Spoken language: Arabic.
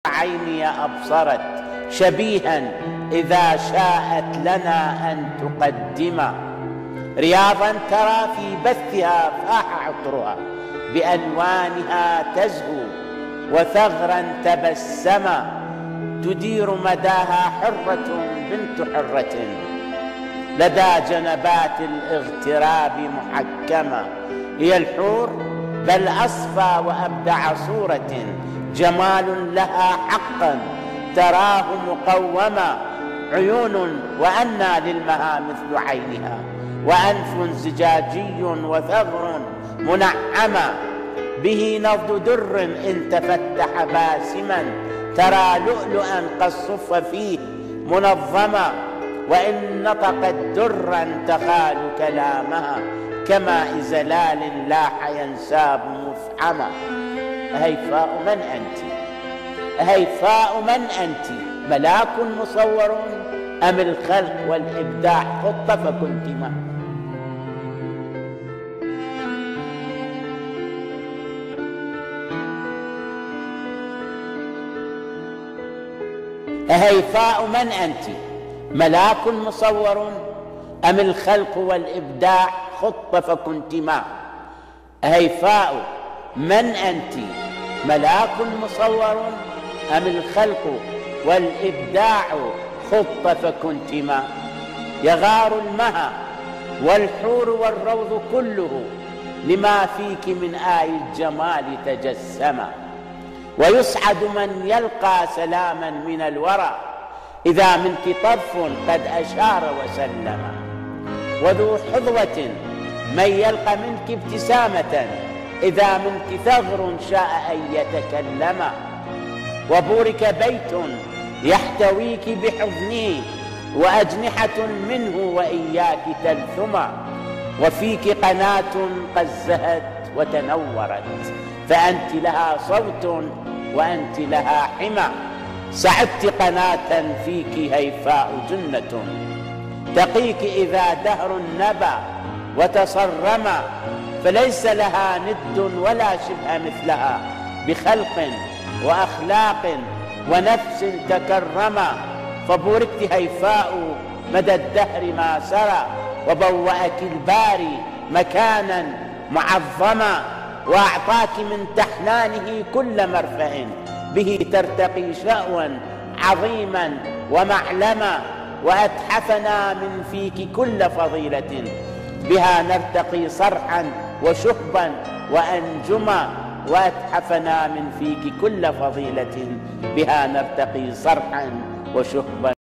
عيني أبصرت شبيها إذا شاءت لنا أن تقدم رياضا ترى في بثها فاح عطرها بألوانها تزهو وثغرا تبسما تدير مداها حرة بنت حرة لدى جنبات الاغتراب محكمة هي الحور بل أصفى وأبدع صورة جمال لها حقا تراه مقوما عيون وأنى للمها مثل عينها وأنف زجاجي وثغر منعما به نضد در إن تفتح باسما ترى لؤلؤا قد صف فيه منظما وإن نطقت درا تخال كلامها كما زلال لاح ينساب مفحما هيفاء من أنت هيفاء من أنت ملاك مصور أم الخلق والإبداع خط فكنت ما هيفاء من أنت ملاك مصور أم الخلق والإبداع خط فكنت ما هيفاء من أنت ملاك مصور أم الخلق والإبداع خط فكنت ما يغار المها والحور والروض كله لما فيك من آي الجمال تجسما ويسعد من يلقى سلاما من الورى إذا منك طرف قد أشار وسلم وذو حظوة من يلقى منك ابتسامة إذا منك ثغر شاء أن يتكلم وبورك بيت يحتويك بحضنه وأجنحة منه وإياك تلثما وفيك قناة قد زهت وتنورت فأنت لها صوت وأنت لها حمى سعدت قناة فيك هيفاء جنة تقيك إذا دهر نبى وتصرما فليس لها ند ولا شبه مثلها بخلق وأخلاق ونفس تكرما فبوركت هيفاء مدى الدهر ما سرى وبوأك الباري مكانا معظما وأعطاك من تحنانه كل مرفأ به ترتقي شأوا عظيما ومعلما وأتحفنا من فيك كل فضيلة بها نرتقي صرحا وشهبا وأنجما وأتحفنا من فيك كل فضيلة بها نرتقي صرحا وشهبا